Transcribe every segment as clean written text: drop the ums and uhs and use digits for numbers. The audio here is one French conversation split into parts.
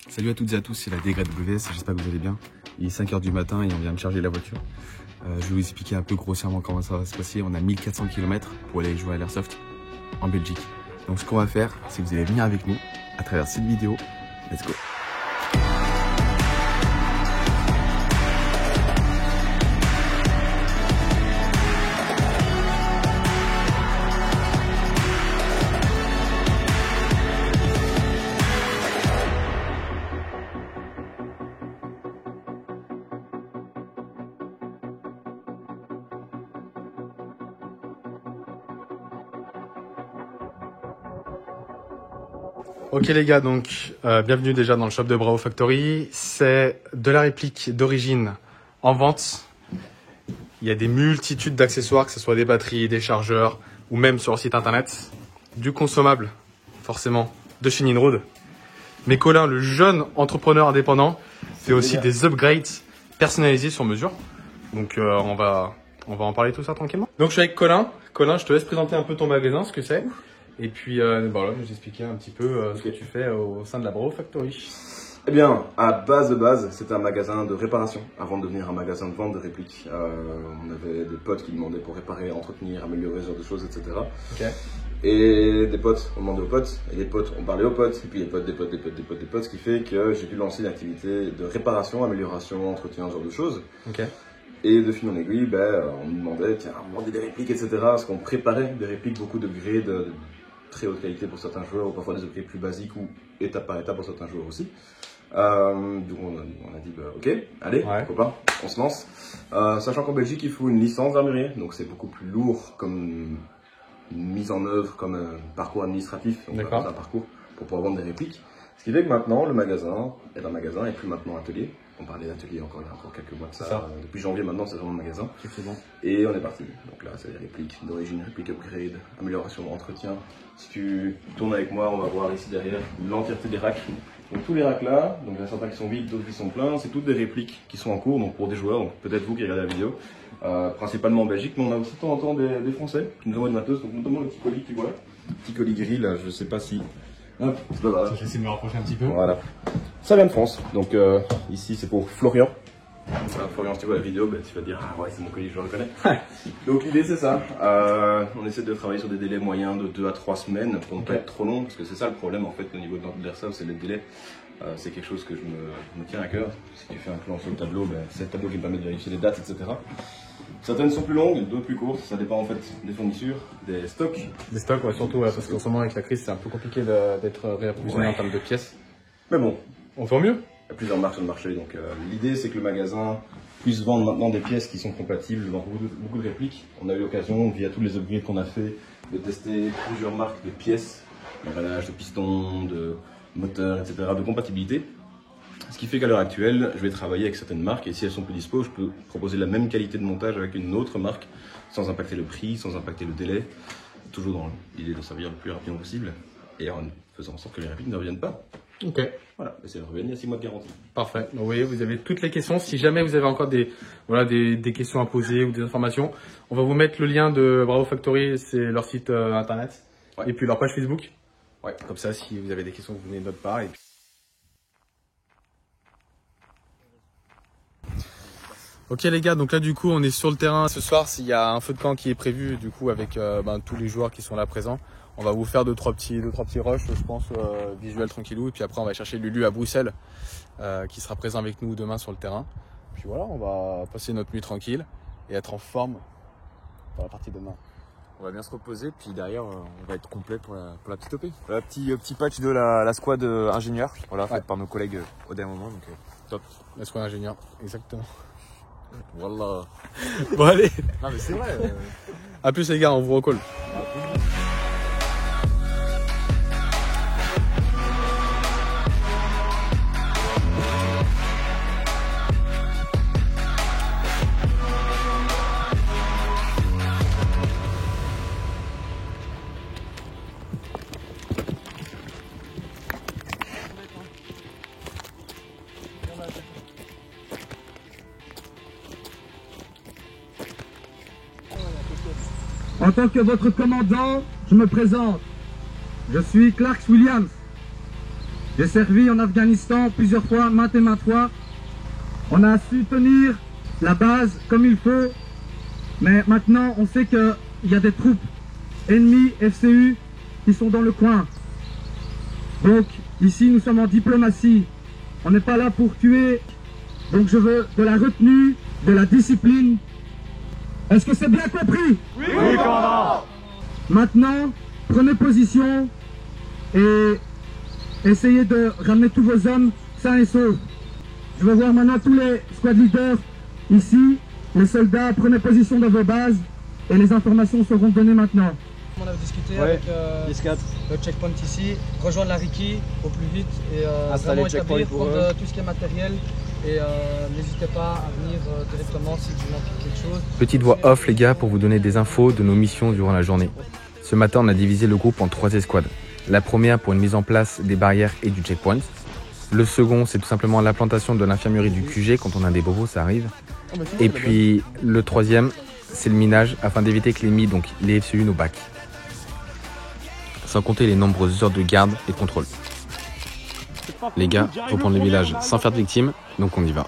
Salut à toutes et à tous, c'est la DGRED WS, j'espère que vous allez bien. Il est 5 h du matin et on vient de charger la voiture. Je vais vous expliquer un peu grossièrement comment ça va se passer. On a 1400 km pour aller jouer à l'Airsoft en Belgique. Donc ce qu'on va faire, c'est que vous allez venir avec nous à travers cette vidéo. Let's go! Ok les gars, donc bienvenue déjà dans le shop de Bravo Factory. C'est de la réplique d'origine en vente. Il y a des multitudes d'accessoires, que ce soit des batteries, des chargeurs ou même sur le site internet. Du consommable, forcément, de chez Ninrod. Mais Colin, le jeune entrepreneur indépendant, fait aussi des upgrades personnalisés sur mesure. Donc on va en parler tout ça tranquillement. Donc je suis avec Colin. Colin, je te laisse présenter un peu ton magasin, ce que c'est. Et puis voilà, je vais t'expliquer un petit peu ce que tu fais au sein de la Bravo Factory. Eh bien, à base de base, c'était un magasin de réparation avant de devenir un magasin de vente de répliques. On avait des potes qui demandaient pour réparer, entretenir, améliorer ce genre de choses, etc. Okay. Et des potes, on demandait aux potes, et les potes, on parlait aux potes, et puis les potes, des potes, ce qui fait que j'ai pu lancer une activité de réparation, amélioration, entretien, ce genre de choses. Okay. Et de fil en aiguille, on nous demandait, tiens, on vendait des répliques, etc. Parce qu'on préparait des répliques, beaucoup de grades de très haute qualité pour certains joueurs, ou parfois des upgrades plus basiques ou étape par étape pour certains joueurs aussi. Donc on a dit ok, allez, pourquoi pas, on se lance. Sachant qu'en Belgique il faut une licence d'armurier, donc c'est beaucoup plus lourd comme mise en œuvre, comme un parcours administratif, donc un parcours pour pouvoir vendre des répliques. Ce qui fait que maintenant le magasin est un magasin et plus maintenant atelier. On parlait d'atelier il y a encore quelques mois de ça. Depuis janvier maintenant c'est vraiment un magasin. Et on est parti. Donc là c'est des répliques d'origine, répliques upgrade, amélioration, entretien. Si tu tournes avec moi, on va voir ici derrière l'entièreté des racks. Donc tous les racks là, donc il y en a certains qui sont vides, d'autres qui sont pleins. C'est toutes des répliques qui sont en cours, donc pour des joueurs, donc peut-être vous qui regardez la vidéo. Principalement en Belgique, mais on a aussi de temps en temps des Français qui nous envoient du matos. Donc notamment le petit colis que tu vois, petit colis gris là, je sais pas si. Hop, voilà. Je vais essayer de me rapprocher un petit peu. Voilà. Ça vient de France, donc ici c'est pour Florian. Florian, si tu vois la vidéo, tu vas dire ah ouais, c'est mon colis, je le reconnais. Donc l'idée c'est ça. On essaie de travailler sur des délais moyens de 2 à 3 semaines pour ne pas être trop long, parce que c'est ça le problème en fait au niveau de l'airsoft, c'est les délais. C'est quelque chose que je me tiens à cœur. Si tu fais un plan sur le tableau, c'est le tableau qui me permet de vérifier les dates, etc. Certaines sont plus longues, d'autres plus courtes, ça dépend en fait des fournitures, des stocks. Des stocks, ouais, surtout, parce qu'en ce moment avec la crise, c'est un peu compliqué d'être réapprovisionné en termes de pièces. Mais bon, on fait au mieux. Il y a plusieurs marques sur le marché, donc l'idée c'est que le magasin puisse vendre maintenant des pièces qui sont compatibles dans beaucoup de répliques. On a eu l'occasion, via tous les upgrades qu'on a fait, de tester plusieurs marques de pièces, d'emballage, de pistons, de moteurs, etc., de compatibilité. Ce qui fait qu'à l'heure actuelle, je vais travailler avec certaines marques et si elles sont plus dispo, je peux proposer la même qualité de montage avec une autre marque sans impacter le prix, sans impacter le délai, toujours dans l'idée de servir le plus rapidement possible et en faisant en sorte que les répliques ne reviennent pas. Ok. Voilà, et c'est de revenir, il y a 6 mois de garantie. Parfait. Donc, vous voyez, vous avez toutes les questions. Si jamais vous avez encore des questions à poser ou des informations, on va vous mettre le lien de Bravo Factory, c'est leur site internet et puis leur page Facebook. Ouais. Comme ça, si vous avez des questions, vous venez de notre part. Et puis... Ok les gars, donc là du coup on est sur le terrain ce soir. S'il y a un feu de camp qui est prévu du coup avec tous les joueurs qui sont là présents, on va vous faire deux trois petits rushs, je pense, visuels tranquillou. Et puis après on va chercher Lulu à Bruxelles qui sera présent avec nous demain sur le terrain. Puis voilà, on va passer notre nuit tranquille et être en forme pour la partie de demain. On va bien se reposer, puis derrière on va être complet pour la petite OP. Voilà, petit patch de la squad ingénieur, voilà, fait par nos collègues au dernier moment, donc top. La squad ingénieur, exactement. Voilà. Bon allez. Non mais c'est vrai. A plus les gars, on vous recolle. En tant que votre commandant, je me présente. Je suis Clark Williams. J'ai servi en Afghanistan plusieurs fois, maintes et maintes fois. On a su tenir la base comme il faut. Mais maintenant, on sait qu'il y a des troupes ennemies FCU qui sont dans le coin. Donc, ici, nous sommes en diplomatie. On n'est pas là pour tuer. Donc, je veux de la retenue, de la discipline. Est-ce que c'est bien compris? Oui, commandant. Maintenant, prenez position et essayez de ramener tous vos hommes sains et saufs. Je veux voir maintenant tous les squad leaders ici. Les soldats, prenez position dans vos bases et les informations seront données maintenant. On a discuté avec le checkpoint ici, rejoindre la Riki au plus vite et vraiment établir, prendre tout ce qui est matériel et n'hésitez pas à venir directement si vous manquez quelque chose. Petite voix off les gars pour vous donner des infos de nos missions durant la journée. Ce matin on a divisé le groupe en 3 escouades. La première pour une mise en place des barrières et du checkpoint. Le second c'est tout simplement l'implantation de l'infirmerie du QG quand on a des bobos, ça arrive. Et puis le troisième c'est le minage afin d'éviter que l'ennemi, donc les FCU, nous back. Sans compter les nombreuses heures de garde et de contrôle. Les gars, faut prendre le village sans faire de victimes, donc on y va.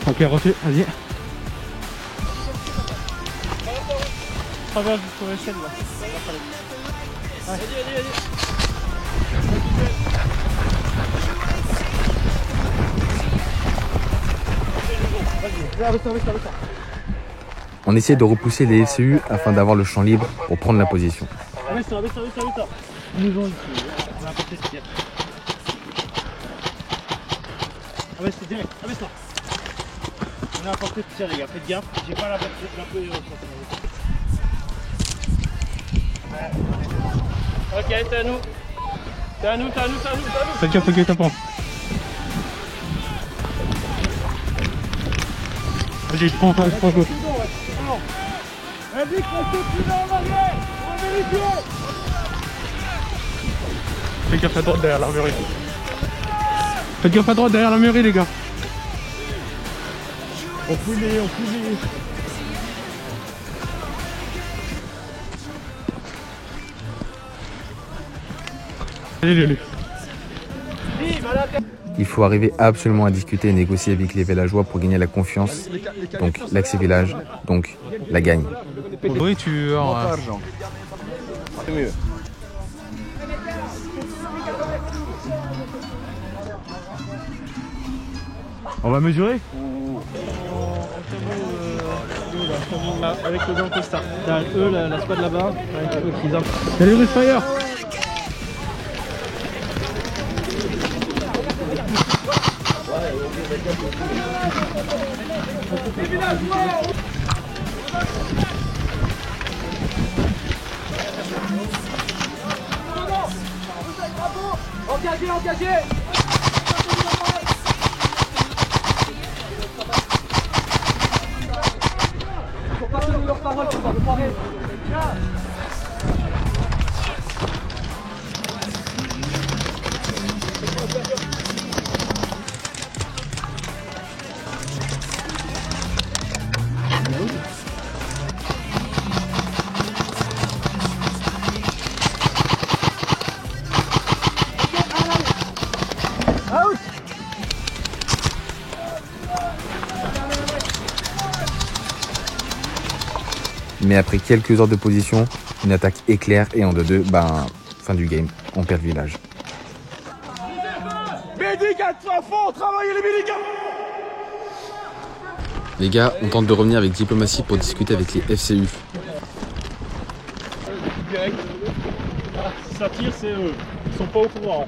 Ok, refais, vas-y. Traverse jusqu'au échelle là. Vas-y. On essaie de repousser les FCU afin d'avoir le champ libre pour prendre la position. Abaisse-toi. Ils nous ont ici. On a apporté ce tir. Abaisse-toi direct, abaisse-toi. On a apporté ce tir les gars, faites gaffe. J'ai pas la peu. Ok, t'es à nous. Faites gaffe, t'as pas. Vas-y, je prends gauche. Vas-y, restez plus en arrière. On va vérifier. Faites gaffe à droite derrière l'armurerie. Faites gaffe à droite derrière l'armurerie, les gars. On fouille. Allez. Il faut arriver absolument à discuter et négocier avec les villageois pour gagner la confiance, donc l'accès village, donc la gagne. Nourriture. C'est mieux. On va mesurer avec le grand costard. Eux, la squad là-bas. Salut Rusfire. Engagé. Faut pas tenir leur parole, faut pas le croire. Mais après quelques heures de position, une attaque éclair et en 2-2, fin du game, on perd le village. Les gars, on tente de revenir avec diplomatie pour discuter avec les FCU. Direct. Si ça tire, c'est eux. Ils sont pas au courant.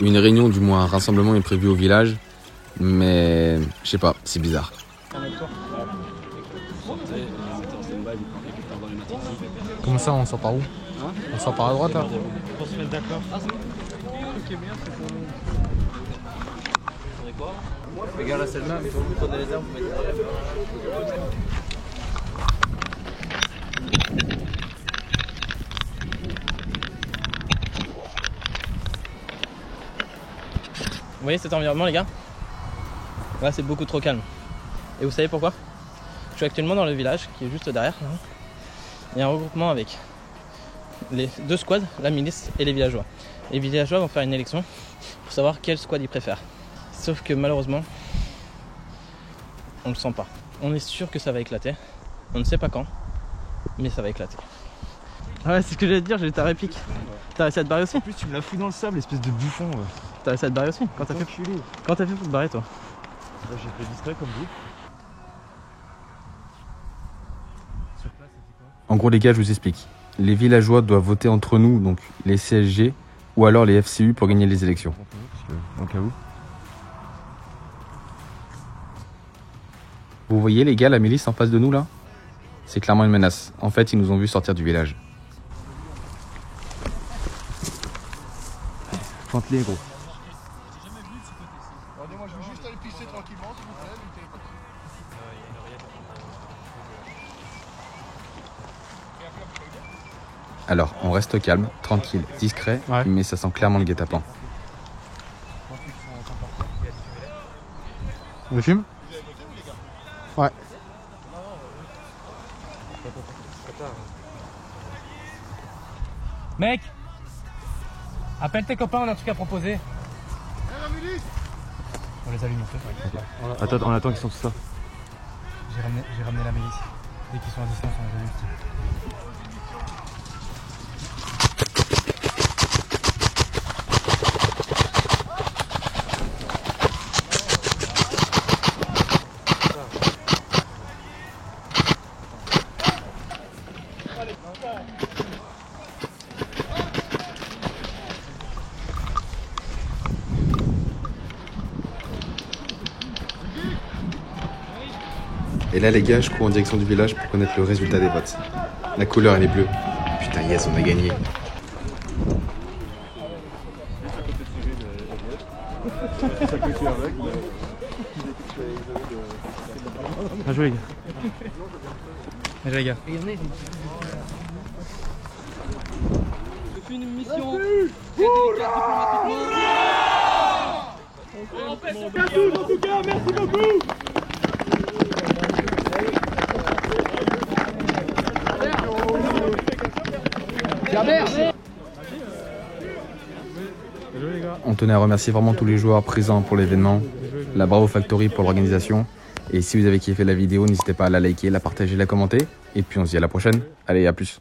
Une réunion, du moins un rassemblement est prévu au village, mais je sais pas, c'est bizarre. Comme ça, on sort par où? On sort par la droite là? Pour se mettre d'accord. Regarde la celle-là, mais il faut vous tourner les armes, vous mettez Vous voyez cet environnement les gars? Là c'est beaucoup trop calme. Et vous savez pourquoi? Je suis actuellement dans le village qui est juste derrière. Il y a un regroupement avec les 2 squads, la milice et les villageois. Les villageois vont faire une élection pour savoir quel squad ils préfèrent. Sauf que malheureusement, on le sent pas. On est sûr que ça va éclater. On ne sait pas quand, mais ça va éclater. Ah ouais, c'est ce que j'allais te dire, j'ai ta réplique. T'as réussi à te barrer aussi? En plus, tu me l'as foutu dans le sable, espèce de bouffon. T'as réussi à te barrer aussi? Quand t'as fait pour te barrer, toi? Là, j'ai fait discret comme vous. En gros les gars, je vous explique. Les villageois doivent voter entre nous, donc les CSG, ou alors les FCU pour gagner les élections. Au cas où. Vous voyez les gars, la milice en face de nous là? C'est clairement une menace. En fait, ils nous ont vu sortir du village. Pointe-les gros. Attendez-moi, je vais juste aller pisser tranquillement, s'il vous plaît. Alors, on reste calme, tranquille, discret, Ouais. mais ça sent clairement le guet-apens. On le filme? Ouais. Mec, appelle tes copains, on a un truc à proposer. On les allume en fait. Attends, on attend qu'ils sont tout ça. J'ai ramené la milice. Dès qu'ils sont à distance, on les allume. Et là les gars, je cours en direction du village pour connaître le résultat des votes. La couleur elle est bleue. Putain yes, on a gagné. Bien joué les gars. Bien joué les gars. Je fais une mission très délicate diplomatiquement. On tenait à remercier vraiment tous les joueurs présents pour l'événement, la Bravo Factory pour l'organisation. Et si vous avez kiffé la vidéo, n'hésitez pas à la liker, la partager, la commenter. Et puis on se dit à la prochaine. Allez, à plus.